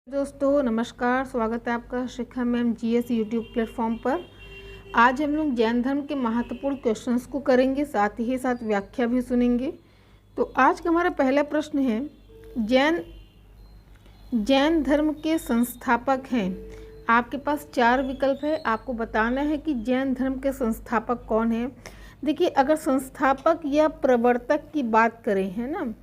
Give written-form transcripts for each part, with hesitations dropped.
दोस्तों नमस्कार, स्वागत है आपका शिखा मैम जीएस यूट्यूब प्लेटफॉर्म पर। आज हम लोग जैन धर्म के महत्वपूर्ण क्वेश्चंस को करेंगे, साथ ही साथ व्याख्या भी सुनेंगे। तो आज का हमारा पहला प्रश्न है, जैन धर्म के संस्थापक हैं। आपके पास 4 विकल्प है, आपको बताना है कि जैन धर्म के संस्थापक कौन है। देखिए, अगर संस्थापक या प्रवर्तक की बात करें, है ना,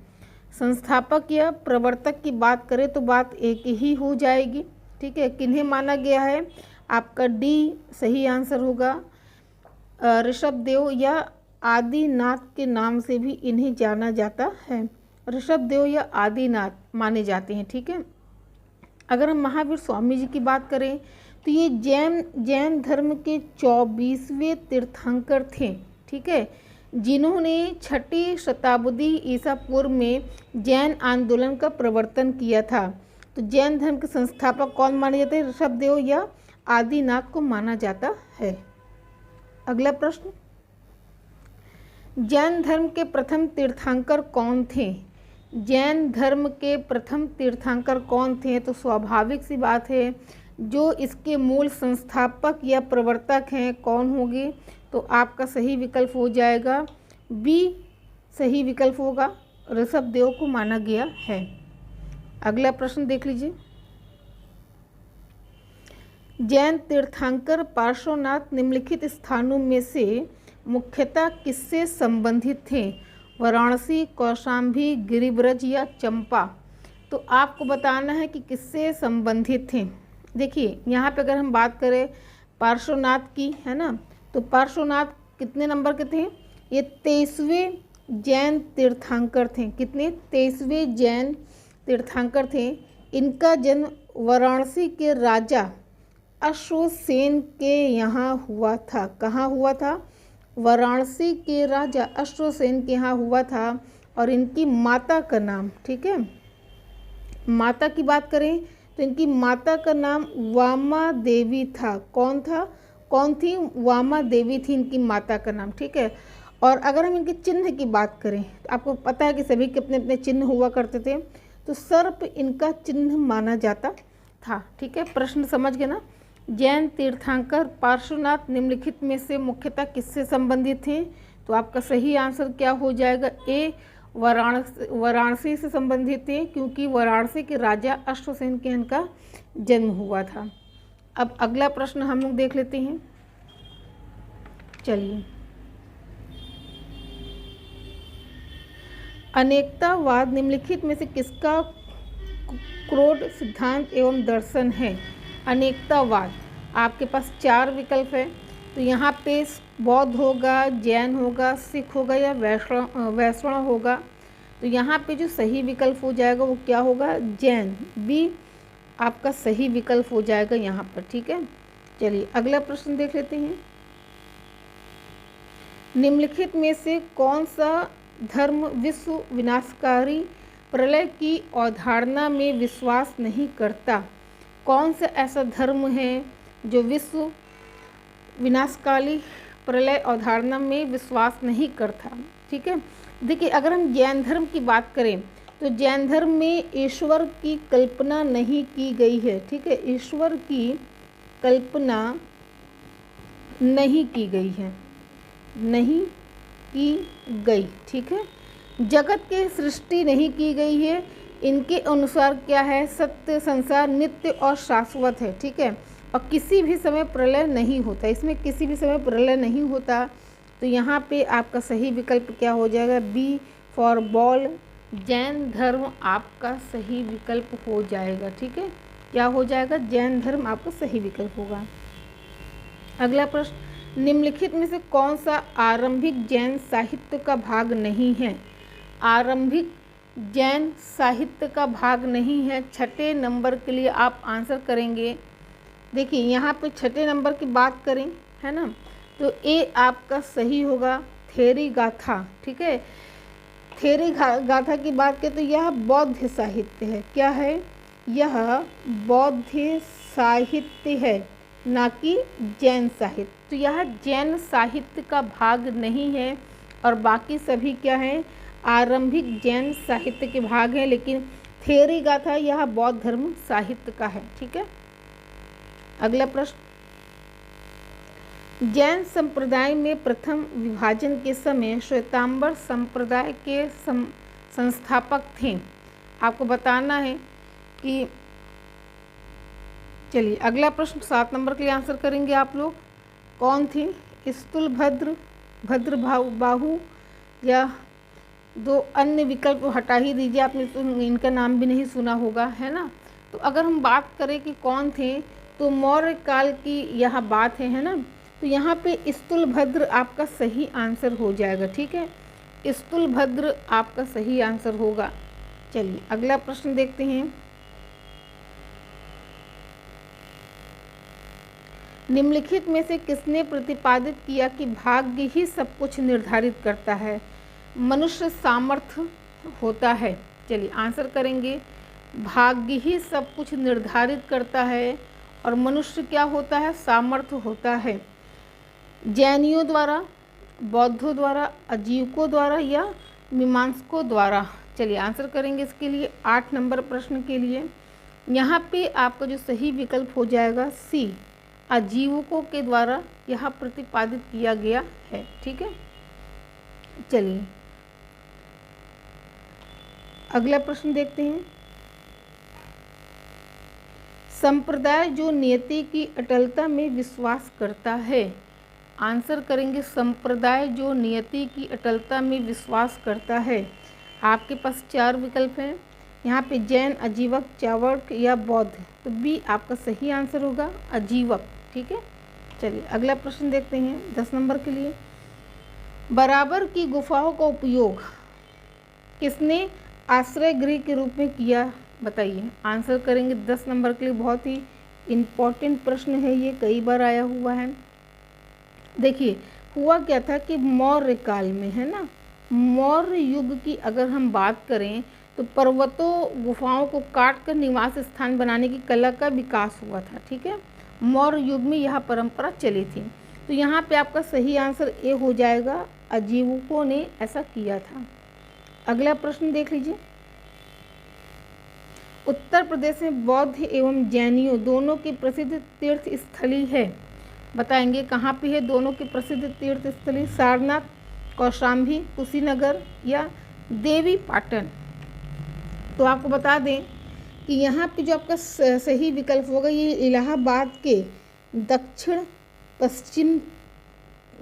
संस्थापक या प्रवर्तक की बात करें तो बात एक ही हो जाएगी। ठीक है, किन्हें माना गया है? आपका डी सही आंसर होगा। ऋषभदेव या आदिनाथ के नाम से भी इन्हें जाना जाता है। ऋषभदेव या आदिनाथ माने जाते हैं। ठीक है, अगर हम महावीर स्वामी जी की बात करें तो ये जैन धर्म के 24वें तीर्थंकर थे। ठीक है, जिन्होंने 6ठी शताब्दी ईसा पूर्व में जैन आंदोलन का प्रवर्तन किया था। तो जैन धर्म के संस्थापक कौन माने जाते हैं? ऋषभदेव या आदिनाथ को माना जाता है। अगला प्रश्न, जैन धर्म के प्रथम तीर्थंकर कौन थे? जैन धर्म के प्रथम तीर्थंकर कौन थे? तो स्वाभाविक सी बात है, जो इसके मूल संस्थापक या प्रवर्तक हैं कौन होंगे? तो आपका सही विकल्प हो जाएगा बी सही विकल्प होगा, ऋषभदेव को माना गया है। अगला प्रश्न देख लीजिए, जैन तीर्थंकर पार्श्वनाथ निम्नलिखित स्थानों में से मुख्यतः किससे संबंधित थे? वाराणसी, कौशाम्बी, गिरिब्रज या चंपा? तो आपको बताना है कि किससे संबंधित थे। देखिए, यहाँ पे अगर हम बात करें पार्श्वनाथ की, है ना, तो पार्श्वनाथ कितने नंबर के थे? ये 23वें जैन तीर्थंकर थे। कितने? 23वें जैन तीर्थंकर थे। इनका जन्म वाराणसी के राजा अश्वसेन के यहाँ हुआ था। कहाँ हुआ था? वाराणसी के राजा अश्वसेन के यहाँ हुआ था। और इनकी माता का नाम, ठीक है, माता की बात करें तो इनकी माता का नाम वामा देवी था। कौन था? कौन थी? वामा देवी थी इनकी माता का नाम। ठीक है, और अगर हम इनके चिन्ह की बात करें तो आपको पता है कि सभी के अपने अपने चिन्ह हुआ करते थे। तो सर्प इनका चिन्ह माना जाता था। ठीक है, प्रश्न समझ गए ना। जैन तीर्थंकर पार्श्वनाथ निम्नलिखित में से मुख्यतः किससे संबंधित थे? तो आपका सही आंसर क्या हो जाएगा? ए वाराणसी से संबंधित थे, क्योंकि वाराणसी के राजा अश्वसेन के इनका जन्म हुआ था। अब अगला प्रश्न हम लोग देख लेते हैं। चलिए, अनेकतावाद निम्नलिखित में से किसका क्रोध सिद्धांत एवं दर्शन है? अनेकतावाद, आपके पास 4 विकल्प है। तो यहाँ पे बौद्ध होगा, जैन होगा, सिख होगा या वैष्णव होगा। तो यहाँ पे जो सही विकल्प हो जाएगा वो क्या होगा? जैन। बी आपका सही विकल्प हो जाएगा यहाँ पर। ठीक है, चलिए अगला प्रश्न देख लेते हैं। निम्नलिखित में से कौन सा धर्म विश्व विनाशकारी प्रलय की अवधारणा में विश्वास नहीं करता? कौन सा ऐसा धर्म है जो विश्व विनाशकाली प्रलय अवधारणा में विश्वास नहीं करता? ठीक है, देखिए, अगर हम जैन धर्म की बात करें तो जैन धर्म में ईश्वर की कल्पना नहीं की गई है। ठीक है, ईश्वर की कल्पना नहीं की गई है, नहीं की गई। ठीक है, जगत की सृष्टि नहीं की गई है। इनके अनुसार क्या है? सत्य संसार नित्य और शाश्वत है। ठीक है, और किसी भी समय प्रलय नहीं होता, इसमें किसी भी समय प्रलय नहीं होता। तो यहाँ पे आपका सही विकल्प क्या हो जाएगा? बी फॉर बॉल, जैन धर्म आपका सही विकल्प हो जाएगा। ठीक है, क्या हो जाएगा? जैन धर्म आपका सही विकल्प होगा। अगला प्रश्न, निम्नलिखित में से कौन सा आरंभिक जैन साहित्य का भाग नहीं है? आरंभिक जैन साहित्य का भाग नहीं है। 6ठे नंबर के लिए आप आंसर करेंगे। देखिए, यहाँ पे 6ठे नंबर की बात करें, है ना, तो ए आपका सही होगा, थेरी गाथा। ठीक है, थेरी गाथा की बात करें तो यह बौद्ध साहित्य है। क्या है? यह बौद्ध साहित्य है, ना कि जैन साहित्य। तो यह जैन साहित्य का भाग नहीं है, और बाकी सभी क्या है? आरंभिक जैन साहित्य के भाग हैं। लेकिन थेरी गाथा यह बौद्ध धर्म साहित्य का है। ठीक है, अगला प्रश्न, जैन संप्रदाय में प्रथम विभाजन के समय श्वेतांबर संप्रदाय के संस्थापक थे। आपको बताना है कि, चलिए अगला प्रश्न 7 नंबर के लिए आंसर करेंगे आप लोग। कौन थे? स्थूलभद्र, भद्रबाहु, या दो अन्य विकल्प हटा ही दीजिए, आपने तो इनका नाम भी नहीं सुना होगा, है ना। तो अगर हम बात करें कि कौन थे, तो मौर्य काल की यह बात है ना। तो यहाँ पे स्थूलभद्र आपका सही आंसर हो जाएगा। ठीक है, स्थूलभद्र आपका सही आंसर होगा। चलिए अगला प्रश्न देखते हैं। निम्नलिखित में से किसने प्रतिपादित किया कि भाग्य ही सब कुछ निर्धारित करता है? मनुष्य सामर्थ्य होता है। चलिए आंसर करेंगे, भाग्य ही सब कुछ निर्धारित करता है और मनुष्य क्या होता है? सामर्थ्य होता है। जैनियों द्वारा, बौद्धों द्वारा, अजीवकों द्वारा या मीमांसकों द्वारा? चलिए आंसर करेंगे इसके लिए 8 नंबर प्रश्न के लिए। यहाँ पे आपका जो सही विकल्प हो जाएगा सी, अजीवकों के द्वारा यह प्रतिपादित किया गया है। ठीक है, चलिए अगला प्रश्न देखते हैं। संप्रदाय जो नियति की अटलता में विश्वास करता है। आंसर करेंगे, संप्रदाय जो नियति की अटलता में विश्वास करता है। आपके पास 4 विकल्प हैं यहाँ पे, जैन, अजीवक, चार्वाक या बौद्ध। तो बी आपका सही आंसर होगा, अजीवक। ठीक है, चलिए अगला प्रश्न देखते हैं 10 नंबर के लिए। बराबर की गुफाओं का उपयोग किसने आश्रय गृह के रूप में किया? बताइए। आंसर करेंगे 10 नंबर के लिए। बहुत ही इम्पोर्टेंट प्रश्न है ये, कई बार आया हुआ है। देखिए हुआ क्या था कि मौर्य काल में, है ना, मौर्य युग की अगर हम बात करें तो पर्वतों गुफाओं को काट कर निवास स्थान बनाने की कला का विकास हुआ था। ठीक है, मौर्य युग में यह परंपरा चली थी। तो यहाँ पे आपका सही आंसर ए हो जाएगा, अजीवकों ने ऐसा किया था। अगला प्रश्न देख लीजिए। उत्तर प्रदेश में बौद्ध एवं जैनियों दोनों की प्रसिद्ध तीर्थ स्थली है। बताएंगे कहाँ पे है दोनों की प्रसिद्ध तीर्थ स्थली? सारनाथ, कौशाम्बी, कुशीनगर या देवी पाटन? तो आपको बता दें कि यहाँ पे जो आपका सही विकल्प होगा ये इलाहाबाद के दक्षिण पश्चिम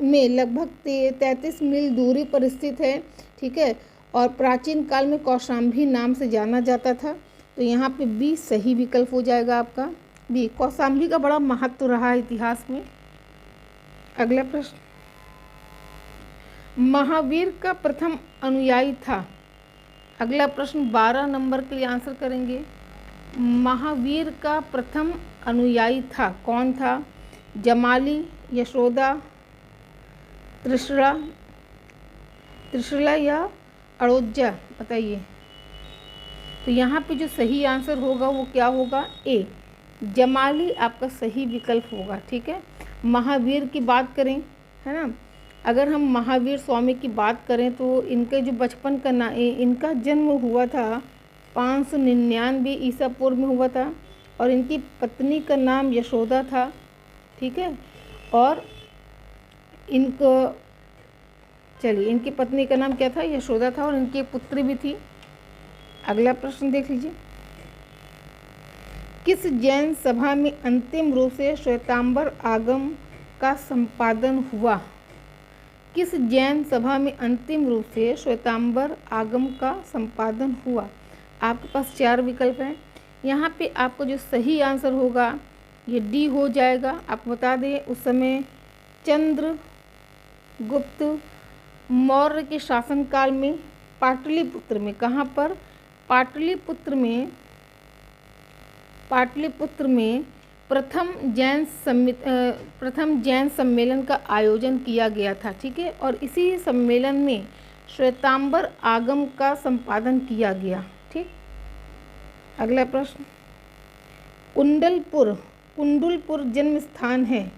में लगभग 33 मील दूरी पर स्थित है। ठीक है, और प्राचीन काल में कौशाम्बी नाम से जाना जाता था। तो यहाँ पे बी सही विकल्प हो जाएगा आपका, बी। कौशाम्बी का बड़ा महत्व रहा है इतिहास में। अगला प्रश्न, महावीर का प्रथम अनुयायी था। अगला प्रश्न 12 नंबर के लिए आंसर करेंगे। महावीर का प्रथम अनुयायी था, कौन था? जमाली, यशोदा, त्रिशला या अड़ोजा? बताइए। तो यहाँ पे जो सही आंसर होगा वो क्या होगा? ए, जमाली आपका सही विकल्प होगा। ठीक है, महावीर की बात करें, है ना, अगर हम महावीर स्वामी की बात करें तो इनके जो बचपन का इनका जन्म हुआ था 599 ईसा पूर्व में हुआ था और इनकी पत्नी का नाम यशोदा था। ठीक है, और इनको, चलिए इनकी पत्नी का नाम क्या था? यशोदा था, और इनकी एक पुत्री भी थी। अगला प्रश्न देख लीजिए। किस जैन सभा में अंतिम रूप से श्वेतांबर आगम का संपादन हुआ? किस जैन सभा में अंतिम रूप से श्वेतांबर आगम का संपादन हुआ? आपके पास 4 विकल्प हैं। यहाँ पे आपको जो सही आंसर होगा ये डी हो जाएगा। आपको बता दें उस समय चंद्रगुप्त मौर्य के शासनकाल में पाटलिपुत्र में, कहाँ पर? पाटलिपुत्र में प्रथम जैन सम्मेलन का आयोजन किया गया था। ठीक है, और इसी सम्मेलन में श्वेतांबर आगम का संपादन किया गया। ठीक, अगला प्रश्न, कुंडलपुर जन्म स्थान है।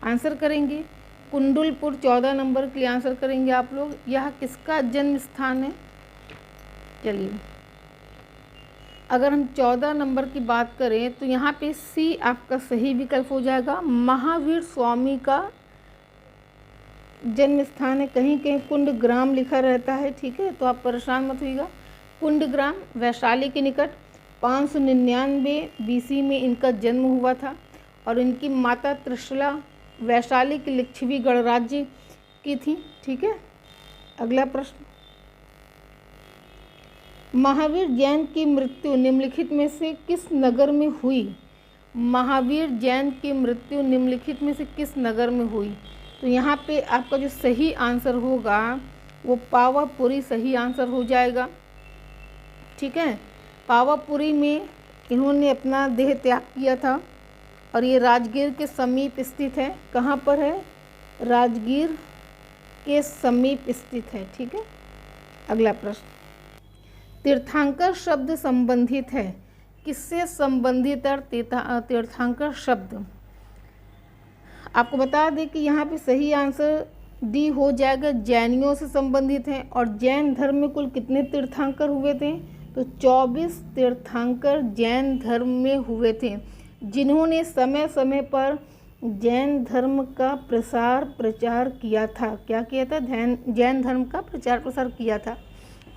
आंसर करेंगे कुंडलपुर। 14 नंबर के लिए आंसर करेंगे आप लोग। यह किसका जन्म स्थान है? चलिए अगर हम 14 नंबर की बात करें तो यहाँ पे सी आपका सही विकल्प हो जाएगा। महावीर स्वामी का जन्म स्थान है, कहीं कहीं कुंडग्राम लिखा रहता है, ठीक है, तो आप परेशान मत होइएगा। कुंडग्राम वैशाली के निकट 599 BC में इनका जन्म हुआ था और इनकी माता त्रिशला वैशाली के लिच्छवी गणराज्य की थी, ठीक है। अगला प्रश्न, महावीर जैन की मृत्यु निम्नलिखित में से किस नगर में हुई? महावीर जैन की मृत्यु निम्नलिखित में से किस नगर में हुई? तो यहाँ पे आपका जो सही आंसर होगा वो पावापुरी सही आंसर हो जाएगा, ठीक है। पावापुरी में इन्होंने अपना देह त्याग किया था और ये राजगीर के समीप स्थित है। कहाँ पर है? राजगीर के समीप स्थित है, ठीक है। अगला प्रश्न, तीर्थंकर शब्द संबंधित है, किससे संबंधित है तीर्थंकर शब्द? आपको बता दें कि यहाँ पे सही आंसर डी हो जाएगा, जैनियों से संबंधित है। और जैन धर्म में कुल कितने तीर्थंकर हुए थे? तो 24 तीर्थंकर जैन धर्म में हुए थे, जिन्होंने समय समय पर जैन धर्म का प्रसार प्रचार किया था। क्या किया था? जैन धर्म का प्रचार प्रसार किया था।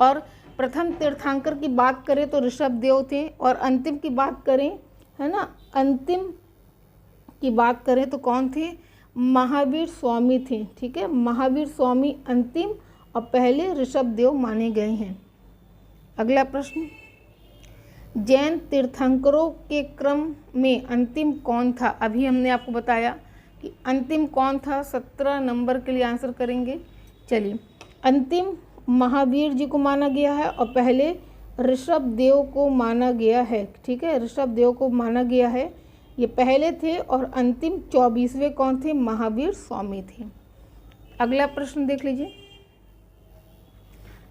और प्रथम तीर्थंकर की बात करें तो ऋषभदेव थे, और अंतिम की बात करें, है ना, अंतिम की बात करें तो कौन थे? महावीर स्वामी थे, ठीक है। महावीर स्वामी अंतिम और पहले ऋषभदेव माने गए हैं। अगला प्रश्न, जैन तीर्थंकरों के क्रम में अंतिम कौन था? अभी हमने आपको बताया कि अंतिम कौन था। 17 नंबर के लिए आंसर करेंगे। चलिए, अंतिम महावीर जी को माना गया है और पहले ऋषभदेव को माना गया है, ठीक है। ऋषभदेव को माना गया है, ये पहले थे। और अंतिम 24वें कौन थे? महावीर स्वामी थे। अगला प्रश्न देख लीजिए,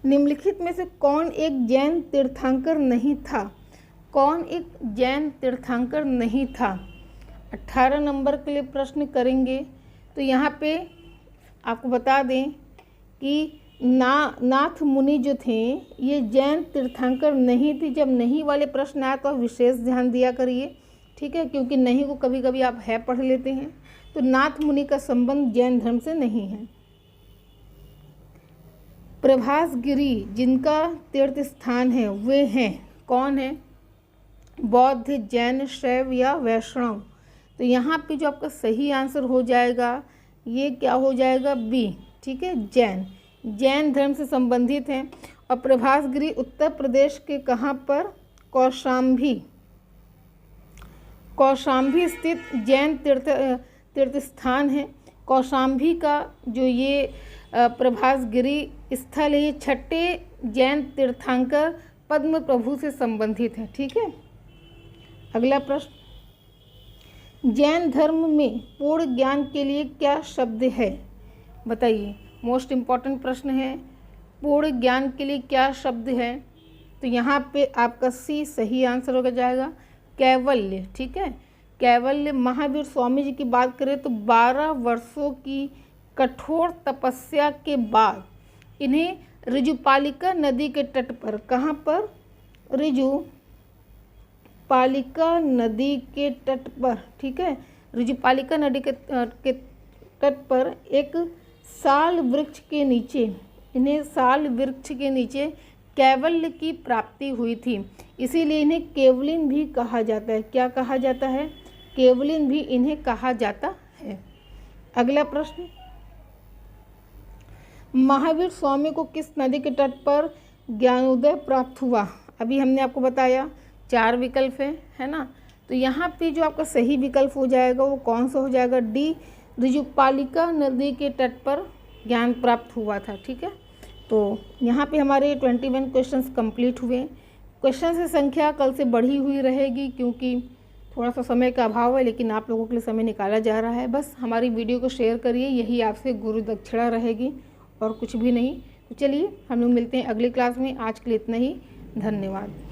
निम्नलिखित में से कौन एक जैन तीर्थंकर नहीं था? कौन एक जैन तीर्थंकर नहीं था? 18 नंबर के लिए प्रश्न करेंगे। तो यहाँ पे आपको बता दें कि नाथ मुनि जो थे ये जैन तीर्थंकर नहीं थे। जब नहीं वाले प्रश्न आए तो विशेष ध्यान दिया करिए, ठीक है, क्योंकि नहीं को कभी कभी आप है पढ़ लेते हैं। तो नाथ मुनि का संबंध जैन धर्म से नहीं है। प्रभासगिरी जिनका तीर्थ स्थान है वे हैं, कौन है? बौद्ध, जैन, शैव या वैष्णव? तो यहाँ पे जो आपका सही आंसर हो जाएगा ये क्या हो जाएगा? बी, ठीक है, जैन। जैन धर्म से संबंधित हैं। और प्रभासगिरी उत्तर प्रदेश के कहाँ पर? कौशाम्बी स्थित जैन तीर्थ स्थान है। कौशाम्बी का जो ये प्रभासगिरी स्थल है, ये 6ठे जैन तीर्थंकर पद्म प्रभु से संबंधित है, ठीक है। अगला प्रश्न, जैन धर्म में पूर्ण ज्ञान के लिए क्या शब्द है? बताइए, मोस्ट इम्पॉर्टेंट प्रश्न है। पूर्ण ज्ञान के लिए क्या शब्द है? तो यहाँ पे आपका सी सही आंसर हो जाएगा, कैवल्य, ठीक है। कैवल्य। महावीर स्वामी जी की बात करें तो 12 वर्षों की कठोर तपस्या के बाद इन्हें ऋजुपालिका नदी के तट पर, कहाँ पर? ऋजुपालिका नदी के तट पर, ठीक है। ऋजुपालिका नदी के तट पर एक साल वृक्ष के नीचे, इन्हें साल वृक्ष के नीचे कैवल्य की प्राप्ति हुई थी, इसीलिए इन्हें केवलिन भी कहा जाता है। क्या कहा जाता है? केवलिन भी इन्हें कहा जाता है। अगला प्रश्न, महावीर स्वामी को किस नदी के तट पर ज्ञानोदय प्राप्त हुआ? अभी हमने आपको बताया 4 विकल्प है ना। तो यहाँ पे जो आपका सही विकल्प हो जाएगा वो कौन सा हो जाएगा? डी, ऋजुपालिका नदी के तट पर ज्ञान प्राप्त हुआ था, ठीक है। तो यहाँ पे हमारे 21 क्वेश्चंस कंप्लीट हुए। क्वेश्चन की संख्या कल से बढ़ी हुई रहेगी क्योंकि थोड़ा सा समय का अभाव है, लेकिन आप लोगों के लिए समय निकाला जा रहा है। बस हमारी वीडियो को शेयर करिए, यही आपसे गुरु दक्षिणा रहेगी और कुछ भी नहीं। तो चलिए हम लोग मिलते हैं अगली क्लास में। आज के लिए इतना ही, धन्यवाद।